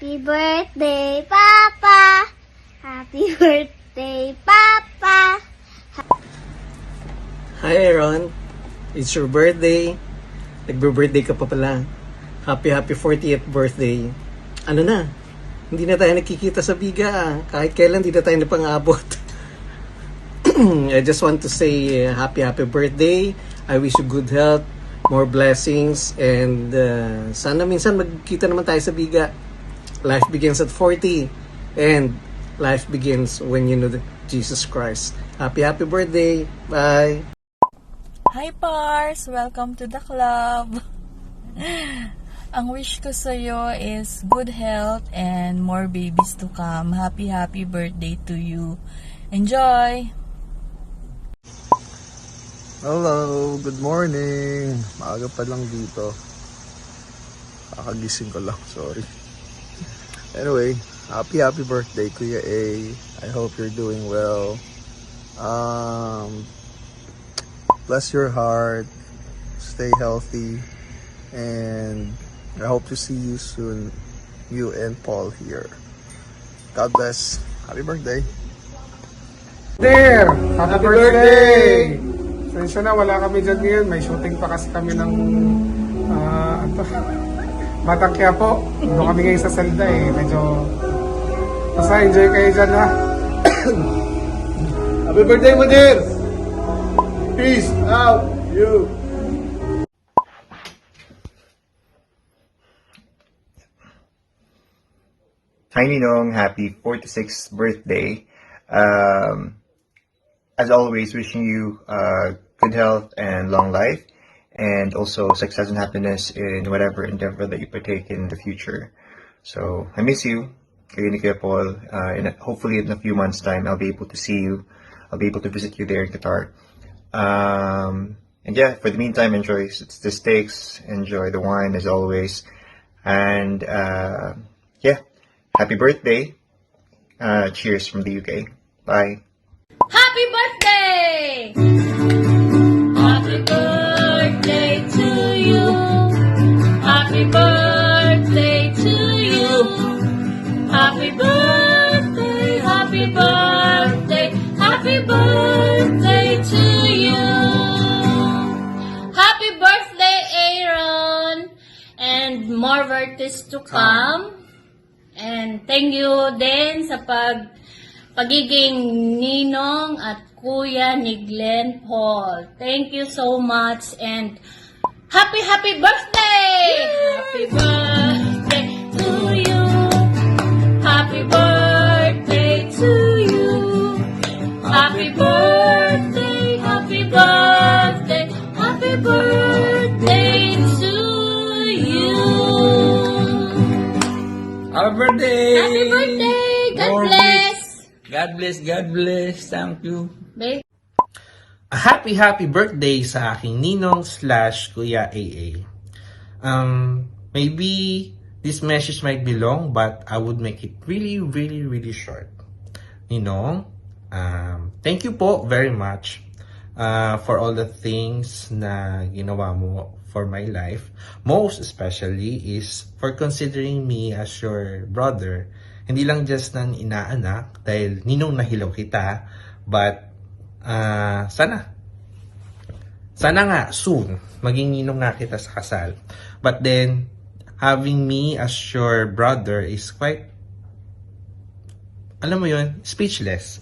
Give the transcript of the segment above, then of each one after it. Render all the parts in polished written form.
Happy birthday, Papa! Happy birthday, Papa! Hi Aaron, it's your birthday. Nagbe-birthday ka pa pala. Happy 40th birthday. Ano na? Hindi na tayo nakikita sa biga. Kahit kailan hindi na tayo napang-abot. I just want to say happy birthday. I wish you good health, more blessings, and sana minsan magkita naman tayo sa biga. Life begins at 40 and life begins when you know Jesus Christ. Happy birthday. Bye. Hi Pars! Welcome to the club! Ang wish ko sa'yo is good health and more babies to come. Happy birthday to you. Enjoy! Hello, good morning. Maaga pa lang dito. Kakagising ko lang, sorry. Anyway, happy birthday Kuya A. I hope you're doing well. Bless your heart. Stay healthy. And I hope to see you soon. You and Paul here. God bless. Happy birthday. There! Happy birthday! Sensya na, wala kami dyan ngayon. May shooting pa kasi kami ng Batang Quiapo. Doon kami ngayon sa Salda eh. Medyo basta enjoy kayo dyan ha. Happy birthday, Mudir! Peace out, you! Hi Ninong, happy 46th birthday. As always, wishing you good health and long life, and also success and happiness in whatever endeavor that you partake in the future. So, I miss you, kayo ni Kuya Paul. Hopefully in a few months' time, I'll be able to see you. I'll be able to visit you there in Qatar. And yeah, for the meantime, enjoy the steaks, enjoy the wine as always. And yeah, happy birthday. Cheers from the UK. Bye. Happy birthday! Happy birthday to you. Happy birthday to you. Happy birthday, happy birthday, happy birthday to you. Happy birthday, Aaron, and more birthdays to come. And thank you din sa pagiging ninong at kuya ni Glenn Paul. Thank you so much and happy birthday! Happy birthday to you. Happy birthday to you. Happy birthday, happy birthday, happy birthday to you. Happy birthday! Happy birthday! God bless! God bless. Thank you. Babe. A happy birthday sa aking ninong / Kuya AA. Maybe this message might be long, but I would make it really short. Ninong, thank you po very much for all the things na ginawa mo for my life. Most especially is for considering me as your brother. Hindi lang just ng inaanak dahil ninong nahilaw kita, but sana nga soon maging ninong nga kita sa kasal. But then having me as your brother is quite, alam mo yun, speechless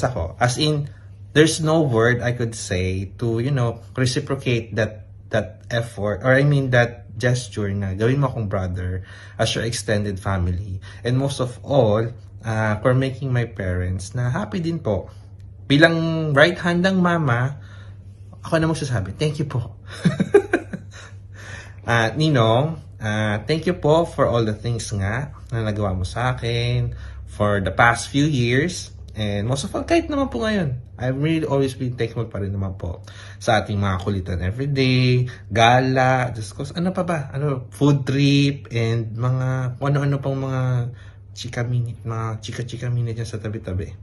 ako, as in there's no word I could say to reciprocate that effort, or I mean that gesture na gawin mo akong brother as your extended family, and most of all for making my parents na happy din po. Bilang right handang mama, ako na magsasabi thank you po. Ninong, thank you po for all the things nga na nagawa mo sa akin for the past few years. And most of all, kahit naman po ngayon, I've really always been thankful pa rin naman po sa ating mga kulitan everyday, gala, just cause, food trip, and mga, ano-ano pang mga chika minute dyan sa tabi-tabi.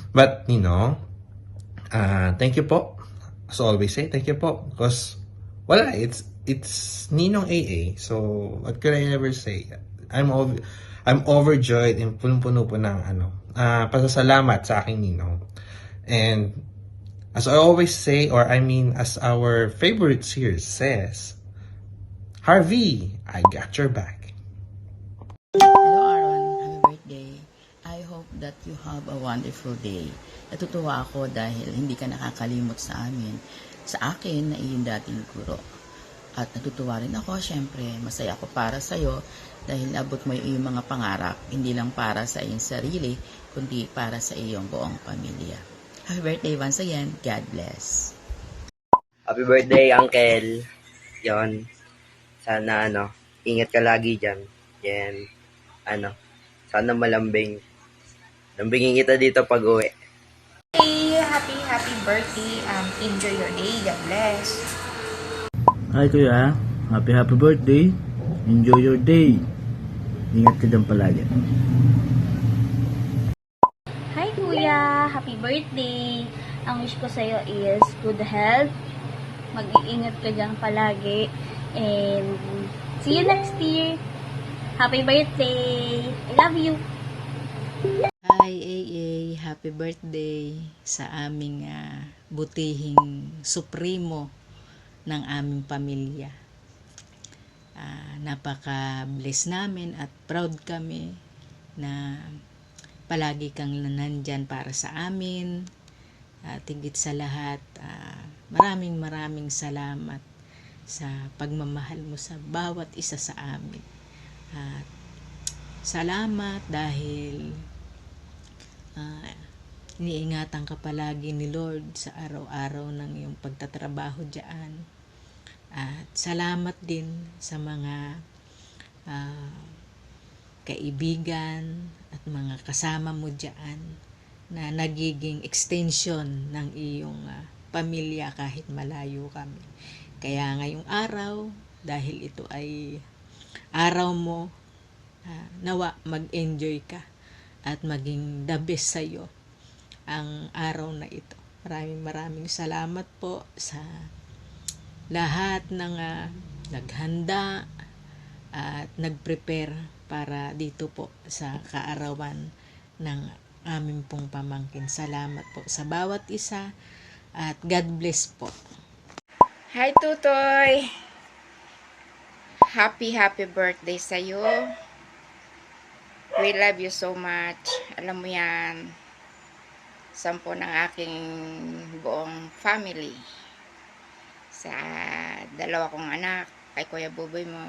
But, thank you po. As always say, thank you po. Because, wala, it's it's Ninong AA. So, what could I ever say? I'm overjoyed and punong-puno po ng pasasalamat sa aking Ninong. And as I always say, or I mean, as our favorite series says, Harvey, I got your back. Hello Aaron, happy birthday. I hope that you have a wonderful day. Natutuwa ako dahil hindi ka nakakalimot sa amin, sa akin na iyong dating guro. At natutuwa rin ako, syempre, masaya ako para sa'yo dahil abot mo yung iyong mga pangarap, hindi lang para sa iyong sarili, kundi para sa iyong buong pamilya. Happy birthday once again. God bless. Happy birthday, Uncle. Yon. Sana, ingat ka lagi dyan. Yan. Sana malambing. Lambingin kita dito pag uwi. Hey, happy birthday. Enjoy your day. God bless. Hi kuya, happy birthday. Enjoy your day. Ingat ka dyan palagi. Hi kuya, happy birthday. Ang wish ko sa'yo is good health. Mag-iingat ka dyan palagi. And see you next year. Happy birthday. I love you. Hi AA, happy birthday sa aming butihing supremo ng aming pamilya. Napaka-bless namin at proud kami na palagi kang nandyan para sa amin. Tigit sa lahat, maraming salamat sa pagmamahal mo sa bawat isa sa amin. At salamat dahil iniingatan ka palagi ni Lord sa araw-araw ng iyong pagtatrabaho diyan. At salamat din sa mga kaibigan at mga kasama mo diyan na nagiging extension ng iyong pamilya kahit malayo kami. Kaya ngayong araw, dahil ito ay araw mo, nawa mag-enjoy ka at maging the best sa'yo ang araw na ito. Maraming salamat po sa lahat ng naghanda at nagprepare para dito po sa kaarawan ng aming pong pamangkin. Salamat po sa bawat isa at God bless po. Hi Tutoy. Happy birthday sa'yo. We love you so much. Alam mo yan, 10 ng aking buong family. Sa 2 kong anak, kay Kuya Buboy mo.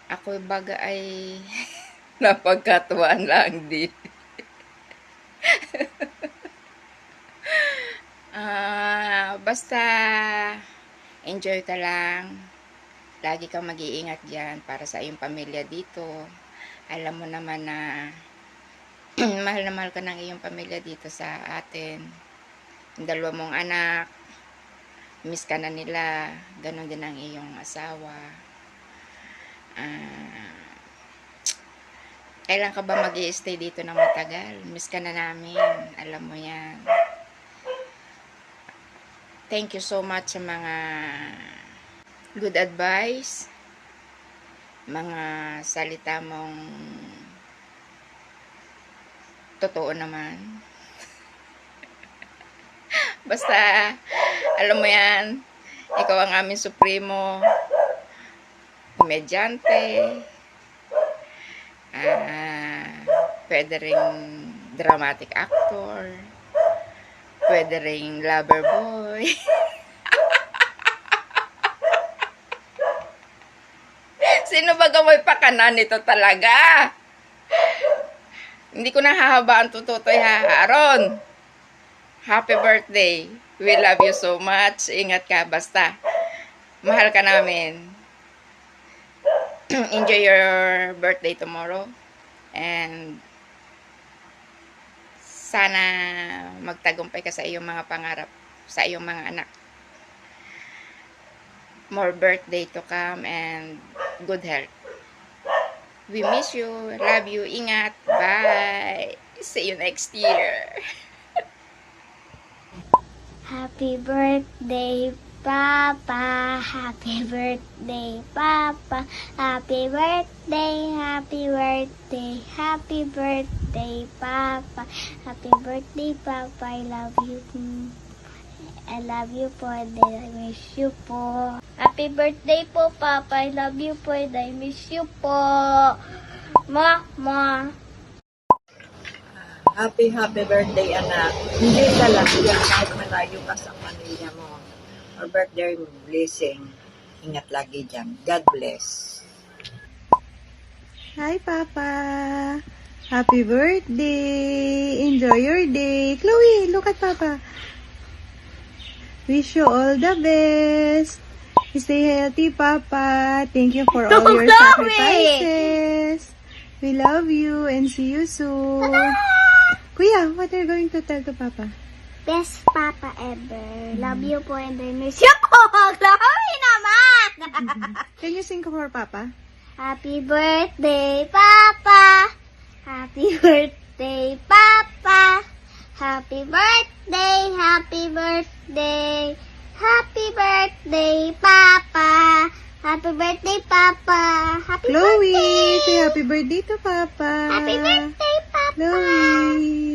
Ako baga ay napagkatuwaan lang din. Basta enjoy ka lang. Lagi kang mag-iingat dyan para sa iyong pamilya dito. Alam mo naman na mahal na mahal ka ng iyong pamilya dito sa atin. Yung 2 mong anak, miss ka na nila. Ganon din ang iyong asawa. Kailan ka ba mag-i-stay dito ng matagal? Miss ka na namin. Alam mo yan. Thank you so much sa mga good advice, mga salita mong totoo naman. Basta, alam mo yan, ikaw ang aming supremo, komedyante, pwede ring dramatic actor, pwede ring lover boy. Sino ba gamoy pakanan nito talaga? Hindi ko nahahabaan tututoy ha, Aaron. Happy birthday. We love you so much. Ingat ka basta. Mahal ka namin. Enjoy your birthday tomorrow. And sana magtagumpay ka sa iyong mga pangarap, sa iyong mga anak. More birthday to come and good health. We miss you. Love you. Ingat. Bye. See you next year. Happy birthday, Papa. Happy birthday, Papa. Happy birthday, happy birthday, happy birthday, Papa. Happy birthday, Papa. I love you. I love you po and I miss you po. Happy birthday po, Papa. I love you po and I miss you po. Ma. Happy birthday, anak. Hindi ka lang yan kahit malayo ka sa pamilya mo. Or birthday blessing. Ingat lagi dyan. God bless. Hi, Papa. Happy birthday. Enjoy your day. Chloe, look at Papa. Wish you all the best. Stay healthy, Papa. Thank you for all your sacrifices. We love you and see you soon. Kuya, what are you going to tell to Papa? Best Papa ever. Love you po and I miss you po. Chloe naman. Can you sing for Papa? Happy birthday, Papa. Happy birthday, Papa. Happy birthday, happy birthday. Happy birthday, Papa. Happy birthday, Papa. Happy Chloe, birthday. say happy birthday to Papa. Happy birthday, Papa. Chloe.